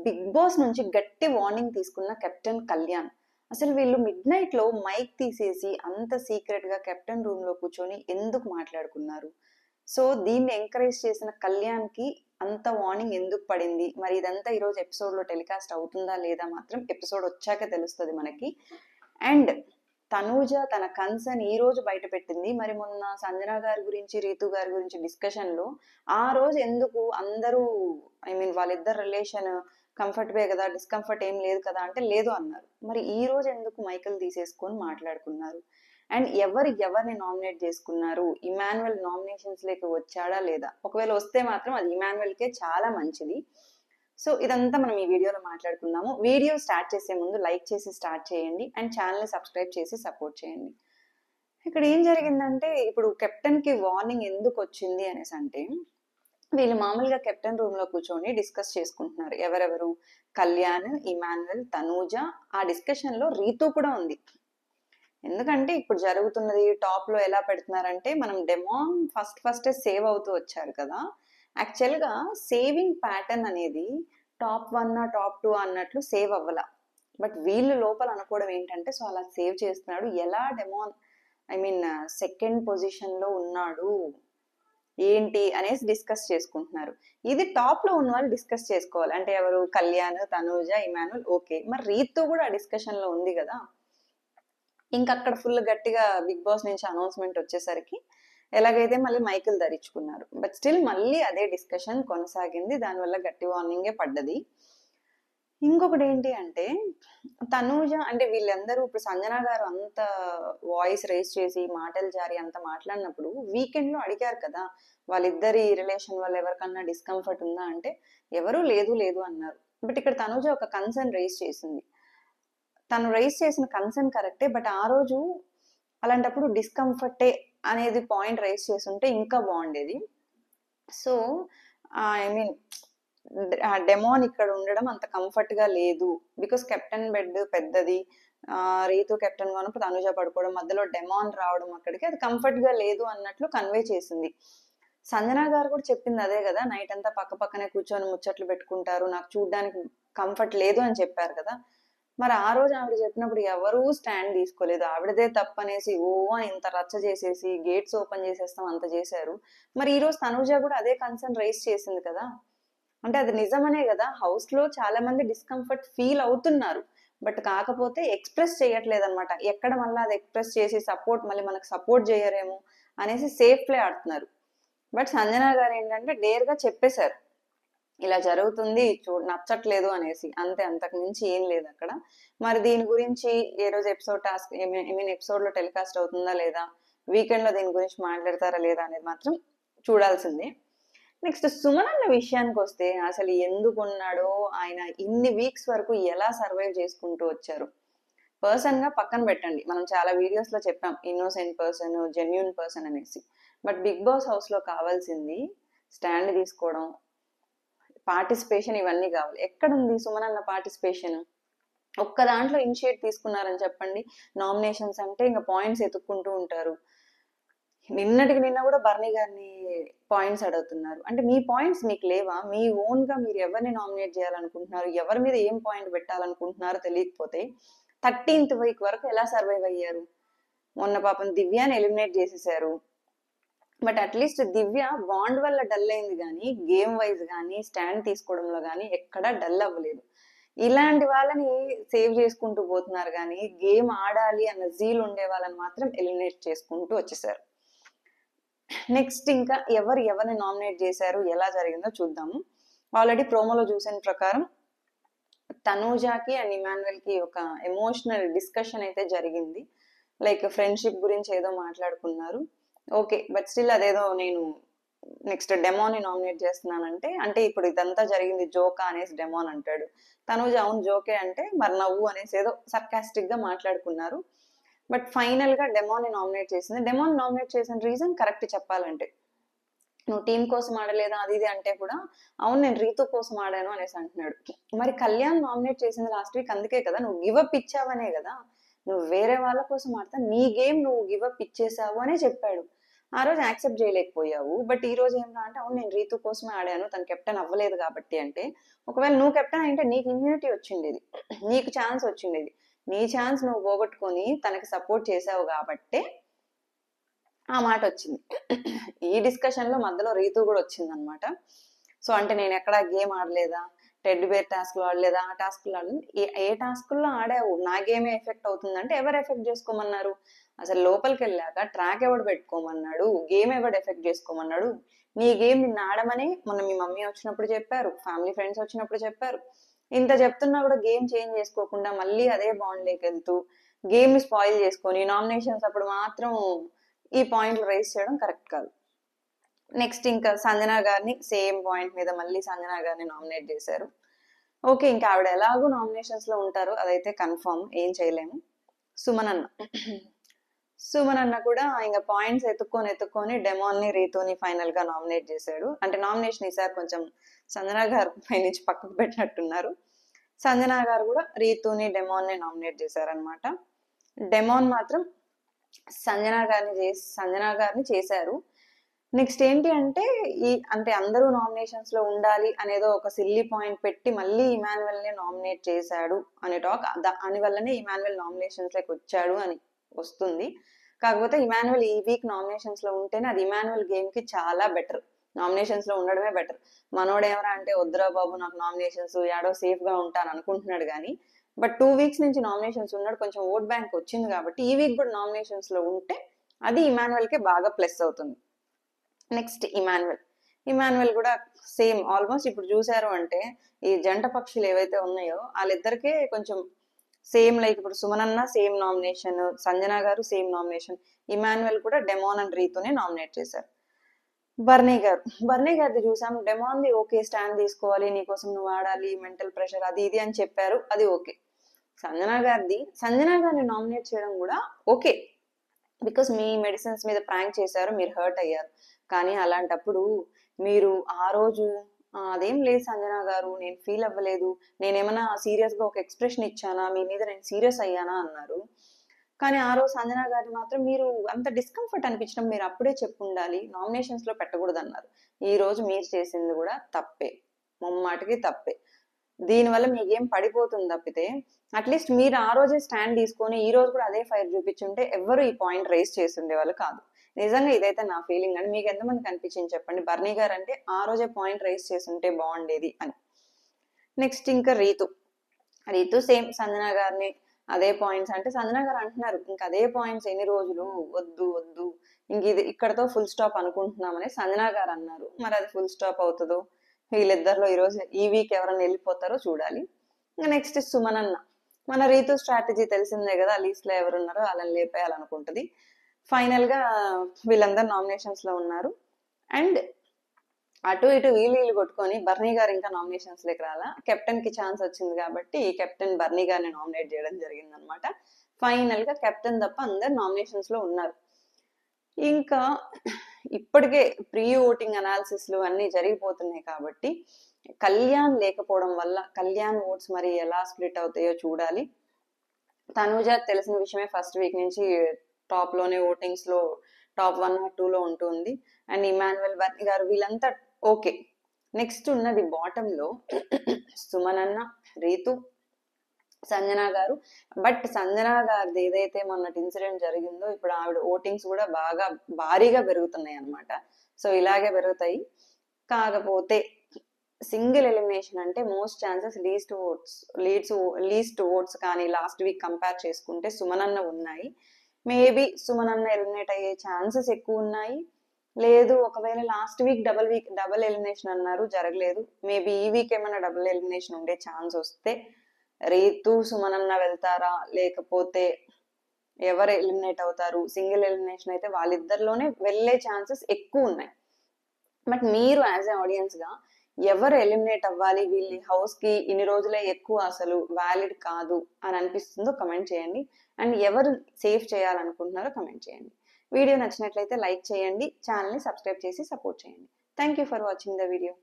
Big boss నుంచి గట్టి warning తీసుకున్న కెప్టెన్ కళ్యాణ్. అసలు వీళ్ళు మిడ్ నైట్ లో మైక్ తీసేసి అంత సీక్రెట్ గా కెప్టెన్ రూమ్ లో కూర్చొని ఎందుకు మాట్లాడుకున్నారు? సో దీన్ని ఎంకరేజ్ చేసిన కళ్యాణ్ కి అంత వార్నింగ్ ఎందుకు పడింది? మరి ఇదంతా ఈరోజు ఎపిసోడ్ లో టెలికాస్ట్ అవుతుందా లేదా మాత్రం ఎపిసోడ్ వచ్చాక తెలుస్తుంది మనకి. అండ్ తనూజ తన కన్సర్న్ ఈ రోజు బయట పెట్టింది. మరి మొన్న సంజన గారి గురించి, రీతు గారి గురించి డిస్కషన్ లో ఆ రోజు ఎందుకు అందరూ వాళ్ళిద్దరు రిలేషన్ కంఫర్టబుల్ కదా, డిస్కంఫర్ట్ ఏం లేదు కదా అంటే లేదు అన్నారు. మరి ఈ రోజు ఎందుకు మైకల్ తీసేసుకొని మాట్లాడుకున్నారు? అండ్ ఎవరిని నామినేట్ చేసుకున్నారు? ఇమాన్యుయల్ నామినేషన్స్ లేక వచ్చాడా లేదా? ఒకవేళ వస్తే మాత్రం అది ఇమాన్యుయల్ కే చాలా మంచిది. సో ఇదంతా మనం ఈ వీడియోలో మాట్లాడుకుందాము. వీడియో స్టార్ట్ చేసే ముందు లైక్ చేసి స్టార్ట్ చేయండి అండ్ ఛానల్ని సబ్స్క్రైబ్ చేసి సపోర్ట్ చేయండి. ఇక్కడ ఏం జరిగిందంటే, ఇప్పుడు కెప్టెన్ కి వార్నింగ్ ఎందుకు వచ్చింది అనేసి అంటే, వీళ్ళు మామూలుగా కెప్టెన్ రూమ్ లో కూర్చొని డిస్కస్ చేసుకుంటున్నారు. ఎవరెవరు? కళ్యాణ్, ఇమాన్యుయల్, తనూజ. ఆ డిస్కషన్ లో రీతు కూడా ఉంది. ఎందుకంటే ఇప్పుడు జరుగుతున్నది టాప్ లో ఎలా పెడుతున్నారంటే, మనం డెమాన్ ఫస్ట్ సేవ్ అవుతూ వచ్చారు కదా. యాక్చువల్ గా సేవింగ్ ప్యాటర్న్ అనేది టాప్ 1 టాప్ 2 అన్నట్లు సేవ్ అవ్వాల. బట్ వీళ్ళు లోపల అనుకోవడం ఏంటంటే, సో అలా సేవ్ చేస్తున్నాడు, ఎలా డెమాన్ సెకండ్ పొజిషన్ లో ఉన్నాడు ఏంటి అనేసి డిస్కస్ చేసుకుంటున్నారు. ఇది టాప్ లో ఉన్న వాళ్ళు డిస్కస్ చేసుకోవాలి. అంటే ఎవరు? కళ్యాణ్, తనూజ, ఇమాన్యుయల్. ఓకే, మరి రీతు కూడా ఆ డిస్కషన్ లో ఉంది కదా. ఇంకా అక్కడ ఫుల్ గట్టిగా బిగ్ బాస్ నుంచి అనౌన్స్మెంట్ వచ్చేసరికి ఎలాగైతే మళ్ళీ మైకులు ధరించుకున్నారు. బట్ స్టిల్ మళ్ళీ అదే డిస్కషన్ కొనసాగింది. దానివల్ల గట్టి వార్నింగే పడ్డది. ఇంకొకటి ఏంటి అంటే, తనూజ అంటే వీళ్ళందరూ ఇప్పుడు సంజన గారు అంత వాయిస్ రేస్ చేసి మాటలు జారి అంత మాట్లాడినప్పుడు వీకెండ్ లో అడిగారు కదా, వాళ్ళిద్దరి రిలేషన్ వల్ల ఎవరికన్నా డిస్కంఫర్ట్ ఉందా అంటే ఎవరు లేదు లేదు అన్నారు. బట్ ఇక్కడ తనూజ ఒక కన్సర్న్ రేస్ చేసింది. తను రైజ్ చేసిన కన్సర్న్ కరెక్టే, బట్ ఆ రోజు అలాంటప్పుడు డిస్కంఫర్టే అనేది పాయింట్ రైజ్ చేస్తుంటే ఇంకా బాగుండేది. సో డెమాన్ ఇక్కడ ఉండడం అంత కంఫర్ట్ గా లేదు. బికాస్ కెప్టెన్ బెడ్ పెద్దది, రీతు కెప్టెన్ గా ఉన్నప్పుడు తనుజ పడుకోవడం, మధ్యలో డెమాన్ రావడం అక్కడికి అది కంఫర్ట్ గా లేదు అన్నట్లు కన్వే చేసింది. సంజన గారు కూడా చెప్పింది అదే కదా, నైట్ అంతా పక్క పక్కనే కూర్చొని ముచ్చట్లు పెట్టుకుంటారు, నాకు చూడడానికి కంఫర్ట్ లేదు అని చెప్పారు కదా. మరి ఆ రోజు ఆవిడ చెప్పినప్పుడు ఎవరూ స్టాండ్ తీసుకోలేదు. ఆవిడదే తప్పనేసి ఓ అని ఇంత రచ్చ చేసేసి గేట్స్ ఓపెన్ చేసేస్తాం అంత చేశారు. మరి ఈ రోజు తనూజ కూడా అదే కన్సర్న్ రైజ్ చేసింది కదా. అంటే అది నిజమనే కదా, హౌస్ లో చాలా మంది డిస్కంఫర్ట్ ఫీల్ అవుతున్నారు. బట్ కాకపోతే ఎక్స్ప్రెస్ చేయట్లేదు అనమాట. ఎక్కడ మళ్ళీ అది ఎక్స్ప్రెస్ చేసి సపోర్ట్ మళ్ళీ మనకు సపోర్ట్ చేయరేమో అనేసి సేఫ్ ప్లే ఆడుతున్నారు. బట్ సంజన గారు ఏంటంటే డేర్ గా చెప్పేశారు, ఇలా జరుగుతుంది నచ్చట్లేదు అనేసి. అంతే, అంతకు మించి ఏం లేదు అక్కడ. మరి దీని గురించి ఏ రోజు ఎపిసోడ్ టాస్క్ ఎపిసోడ్ లో టెలికాస్ట్ అవుతుందా లేదా, వీకెండ్ లో దీని గురించి మాట్లాడతారా లేదా అనేది మాత్రం చూడాల్సిందే. నెక్స్ట్ సుమన్ అన్న విషయానికి వస్తే, అసలు ఎందుకు ఉన్నాడో ఆయన ఇన్ని వీక్స్ వరకు ఎలా సర్వైవ్ చేసుకుంటూ వచ్చారు పర్సన్ గా పక్కన పెట్టండి. మనం చాలా వీడియోస్ లో చెప్పాం ఇన్నోసెంట్ పర్సన్, జెన్యున్ పర్సన్ అనేసి. బట్ బిగ్ బాస్ హౌస్ లో కావాల్సింది స్టాండ్ తీసుకోవడం, పార్టిసిపేషన్, ఇవన్నీ కావాలి. ఎక్కడుంది సుమన్ అన్న పార్టిసిపేషన్? ఒక్క దాంట్లో ఇనిషియేట్ తీసుకున్నారని చెప్పండి. నామినేషన్స్ అంటే ఇంకా పాయింట్స్ ఎత్తుక్కుంటూ ఉంటారు. నిన్నటికి నిన్న కూడా బర్నీ గారిని పాయింట్స్ అడుగుతున్నారు. అంటే మీ పాయింట్స్ మీకు లేవా? మీ ఓన్ గా మీరు ఎవరిని నామినేట్ చేయాలనుకుంటున్నారు, ఎవరి మీద ఏం పాయింట్ పెట్టాలనుకుంటున్నారో తెలియకపోతే 13th వీక్ వరకు ఎలా సర్వైవ్ అయ్యారు? మొన్న పాపం దివ్యాని ఎలిమినేట్ చేసేసారు. బట్ అట్లీస్ట్ దివ్య బాండ్ వల్ల డల్ అయింది కానీ గేమ్ వైజ్ కానీ స్టాండ్ తీసుకోవడంలో కానీ ఎక్కడా డల్ అవ్వలేదు. ఇలాంటి వాళ్ళని సేవ్ చేసుకుంటూ పోతున్నారు కానీ గేమ్ ఆడాలి అన్న జీల్ ఉండే వాళ్ళని మాత్రం ఎలిమినేట్ చేసుకుంటూ వచ్చేసారు. నెక్స్ట్ ఇంకా ఎవరిని నామినేట్ చేశారు, ఎలా జరిగిందో చూద్దాము. ఆల్రెడీ ప్రోమోలో చూసిన ప్రకారం తనూజాకి అండ్ ఇమాన్యుయల్ కి ఒక ఎమోషనల్ డిస్కషన్ అయితే జరిగింది. లైక్ ఫ్రెండ్షిప్ గురించి ఏదో మాట్లాడుకున్నారు. ఓకే, బట్ స్టిల్ అదేదో నేను నెక్స్ట్ డెమోని నామినేట్ చేస్తున్నానంటే, అంటే ఇప్పుడు ఇదంతా జరిగింది జోకా అనేసి డెమోన్ అంటాడు. తనూజ అవును జోకే అంటే మరి నవ్వు అనేసి ఏదో సర్కాస్టిక్ గా మాట్లాడుకున్నారు. బట్ ఫైనల్ గా డెమోని నామినేట్ చేసింది. డెమోని నామినేట్ చేసిన రీజన్ కరెక్ట్ చెప్పాలంటే, నువ్వు టీం కోసం ఆడలేదా అది ఇది అంటే కూడా అవును నేను రీతు కోసం ఆడాను అనేసి అంటున్నాడు. మరి కళ్యాణ్ నామినేట్ చేసింది లాస్ట్ వీక్ అందుకే కదా, నువ్వు గివప్ ఇచ్చావనే కదా. నువ్వు వేరే వాళ్ళ కోసం ఆడతా నీ గేమ్ నువ్వు గివప్ ఇచ్చేసావు అనే చెప్పాడు. ఆ రోజు యాక్సెప్ట్ చేయలేకపోయావు. బట్ ఈ రోజు ఏమన్నా అంటే అవును నేను రీతు కోసమే ఆడాను, తను కెప్టెన్ అవ్వలేదు కాబట్టి అంటే, ఒకవేళ నువ్వు కెప్టెన్ అయితే నీకు ఇమ్యూనిటీ వచ్చిండేది, నీకు ఛాన్స్ వచ్చిండేది. నీ ఛాన్స్ నువ్వు పోగొట్టుకొని తనకి సపోర్ట్ చేసావు కాబట్టే ఆ మాట వచ్చింది. ఈ డిస్కషన్ లో మధ్యలో రీతు కూడా వచ్చింది అనమాట. సో అంటే నేను ఎక్కడ గేమ్ ఆడలేదా, టెడ్ బేర్ టాస్క్ ఆడలేదా, ఆ టాస్క్ ఆడలేదు, ఏ టాస్క్ లో ఆడావు, నా గేమే ఎఫెక్ట్ అవుతుందంటే ఎవరు ఎఫెక్ట్ చేసుకోమన్నారు? అసలు లోపలికి వెళ్ళాక ట్రాక్ ఎవడు పెట్టుకోమన్నాడు, గేమ్ ఎవడు ఎఫెక్ట్ చేసుకోమన్నాడు? నీ గేమ్ నిన్ను ఆడమని మొన్న మీ మమ్మీ వచ్చినప్పుడు చెప్పారు, ఫ్యామిలీ ఫ్రెండ్స్ వచ్చినప్పుడు చెప్పారు. ఇంత చెప్తున్నా కూడా గేమ్ చేంజ్ చేసుకోకుండా మళ్ళీ అదే బాండ్ లేకి వెళ్తూ గేమ్ ని స్పాయిల్ చేసుకొని నామినేషన్స్ అప్పుడు మాత్రం ఈ పాయింట్లు రైజ్ చేయడం కరెక్ట్ కాదు. నెక్స్ట్ ఇంకా సంజన గారిని సేమ్ పాయింట్ మీద మళ్ళీ సంజన గారిని నామినేట్ చేశారు. ఓకే, ఇంకా ఆవిడ ఎలాగో నామినేషన్స్ లో ఉంటారు, అదైతే కన్ఫర్మ్, ఏం చేయలేము. సుమన్ అన్న కూడా ఇంకా పాయింట్స్ ఎత్తుక్కొని డెమోన్ రీతుని ఫైనల్ గా నామినేట్ చేశాడు. అంటే నామినేషన్ ఈసారి కొంచెం సంజన గారు పై నుంచి పక్కకు పెట్టినట్టున్నారు. సంజన గారు కూడా రీతుని డెమోన్ ని నామినేట్ చేశారనమాట. డెమోన్ మాత్రం సంజన గారిని చేశారు. నెక్స్ట్ ఏంటి అంటే అంటే అందరూ నామినేషన్స్ లో ఉండాలి అనేదో ఒక సిల్లీ పాయింట్ పెట్టి మళ్ళీ ఇమాన్యువల్ ని నామినేట్ చేశాడు అనే టాక్, దాని వల్లనే ఇమాన్యువల్ నామినేషన్స్ లోకి వచ్చాడు అని వస్తుంది. కాకపోతే ఇమాన్యువల్ ఈ వీక్ నామినేషన్స్ లో ఉంటేనే అది ఇమాన్యువల్ గేమ్ కి చాలా బెటర్, నామినేషన్స్ లో ఉండడమే బెటర్. మనోడేమరా అంటే వద్దురా బాబు నాకు నామినేషన్స్, యాడో సేఫ్ గా ఉంటాను అనుకుంటున్నాడు కానీ, బట్ 2 వీక్స్ నుంచి నామినేషన్స్ ఉన్నాడు, కొంచెం ఓట్ బ్యాంక్ వచ్చింది కాబట్టి ఈ వీక్ కూడా నామినేషన్స్ లో ఉంటే అది ఇమాన్యువల్ కి బాగా ప్లస్ అవుతుంది. నెక్స్ట్ ఇమాన్యువల్ కూడా సేమ్ ఆల్మోస్ట్ ఇప్పుడు చూసారు అంటే ఈ జంట పక్షులు ఏవైతే ఉన్నాయో వాళ్ళిద్దరికే కొంచెం సేమ్, లైక్ ఇప్పుడు సుమనన్న సేమ్ నామినేషన్, సంజన గారు సేమ్ నామినేషన్, ఇమాన్యువల్ కూడా డెమోన్ అండ్ రీతునే నామినేట్ చేశారు. బర్నీ గారిది చూసాం, డెమోన్ది ఓకే స్టాండ్ తీసుకోవాలి, నీకోసం నువ్వు ఆడాలి, మెంటల్ ప్రెషర్ అది ఇది అని చెప్పారు, అది ఓకే. సంజన గారిని నామినేట్ చేయడం కూడా ఓకే, బికాస్ మీ మెడిసిన్స్ మీద ప్రాంక్ చేశారు, మీరు హర్ట్ అయ్యారు. కానీ అలాంటప్పుడు మీరు ఆ రోజు అదేం లేదు సంజన గారు, నేను ఫీల్ అవ్వలేదు, నేనేమన్నా సీరియస్ గా ఒక ఎక్స్ప్రెషన్ ఇచ్చానా, మీ మీద నేను సీరియస్ అయ్యానా అన్నారు. కానీ ఆ రోజు సంజన గారిని మాత్రం మీరు అంత డిస్కంఫర్ట్ అనిపించడం మీరు అప్పుడే చెప్పు ఉండాలి, నామినేషన్స్ లో పెట్టకూడదు అన్నారు. ఈ రోజు మీరు చేసింది కూడా తప్పే, ముమ్మాటికి తప్పే. దీనివల్ల మీకేం పడిపోతుంది తప్పితే అట్లీస్ట్ మీరు ఆ రోజే స్టాండ్ తీసుకొని ఈ రోజు కూడా అదే ఫైర్ చూపించుంటే ఎవరు ఈ పాయింట్ రేస్ చేసి ఉండేవాళ్ళు కాదు. నిజంగా ఇదైతే నా ఫీలింగ్ అండి. మీకు ఎంతమంది కనిపించింది చెప్పండి, బర్నీ గారు అంటే ఆ రోజే పాయింట్ రేస్ చేసి ఉంటే బాగుండేది అని. నెక్స్ట్ ఇంకా రీతు సేమ్ సంజన గారిని అదే పాయింట్స్, అంటే సంజన గారు అంటున్నారు ఇంకా అదే పాయింట్స్ ఎన్ని రోజులు, వద్దు ఇంక ఇది ఇక్కడతో ఫుల్ స్టాప్ అనుకుంటున్నామని సంజన గారు అన్నారు. మరి అది ఫుల్ స్టాప్ అవుతుందో, వీళ్ళిద్దరిలో ఈ వీక్ ఎవరైనా వెళ్ళిపోతారో చూడాలి. ఇంకా నెక్స్ట్ సుమనన్న, మన రీతు స్ట్రాటజీ తెలిసిందే కదా, లీస్ట్ లో ఎవరున్నారో వాళ్ళని లేపేయాలనుకుంటుంది. ఫైనల్ గా వీళ్ళందరూ నామినేషన్స్ లో ఉన్నారు. అండ్ అటు ఇటు వీళ్ళు కొట్టుకొని బర్నీ గారు ఇంకా నామినేషన్స్ లేక రాలా, కెప్టెన్ కి ఛాన్స్ వచ్చింది కాబట్టి కెప్టెన్ బర్నీ గారిని నామినేట్ చేయడం జరిగింది అనమాట. ఫైనల్ గా కెప్టెన్ తప్ప అందరు నామినేషన్స్ లో ఉన్నారు. ఇంకా ఇప్పటికే ప్రీ ఓటింగ్ అనాలిసిస్లు అన్ని జరిగిపోతున్నాయి కాబట్టి కళ్యాణ్ లేకపోవడం వల్ల కళ్యాణ్ ఓట్స్ మరి ఎలా స్ప్లిట్ అవుతాయో చూడాలి. తనూజ తెలిసిన విషయమే, ఫస్ట్ వీక్ నుంచి టాప్ లోనే ఓటింగ్స్ లో టాప్ 1 or 2 లో ఉంటుంది. అండ్ ఇమాన్యువల్, బర్నీ గారు వీళ్ళంతా ఓకే. నెక్స్ట్ ఉన్నది బాటమ్ లో సుమనన్న, రీతు, సంజన గారు. బట్ సంజన గారిది ఏదైతే మొన్నటి ఇన్సిడెంట్ జరిగిందో ఇప్పుడు ఆవిడ ఓటింగ్స్ కూడా బాగా భారీగా పెరుగుతున్నాయి అనమాట. సో ఇలాగే పెరుగుతాయి. కాకపోతే సింగిల్ ఎలిమినేషన్ అంటే మోస్ట్ ఛాన్సెస్ లీస్ట్ ఓట్స్ కానీ లాస్ట్ వీక్ కంపేర్ చేసుకుంటే సుమనన్న ఉన్నాయి. మేబీ సుమనన్న ఎలిమినేట్ అయ్యే ఛాన్సెస్ ఎక్కువ ఉన్నాయి. లేదు ఒకవేళ లాస్ట్ వీక్ డబల్ ఎలిమినేషన్ అన్నారు, జరగలేదు. మేబీ ఈ వీక్ ఏమైనా డబుల్ ఎలిమినేషన్ ఉండే ఛాన్స్ వస్తే రీతు సుమనన్న వెళ్తారా, లేకపోతే ఎవరు ఎలిమినేట్ అవుతారు? సింగిల్ ఎలిమినేషన్ అయితే వాళ్ళిద్దరిలోనే వెళ్ళే ఛాన్సెస్ ఎక్కువ ఉన్నాయి. బట్ మీరు యాజ్ ఏ ఆడియన్స్ గా ఎవరు ఎలిమినేట్ అవ్వాలి, వీళ్ళ హౌస్ కి ఇన్ని రోజులే ఎక్కువ అసలు వ్యాలిడ్ కాదు అని అనిపిస్తుందో కమెంట్ చేయండి. అండ్ ఎవరు సేఫ్ చేయాలనుకుంటున్నారో కమెంట్ చేయండి. వీడియో నచ్చినట్లయితే లైక్ చేయండి, ఛానల్ని సబ్స్క్రైబ్ చేసి సపోర్ట్ చేయండి. Thank you for watching the video.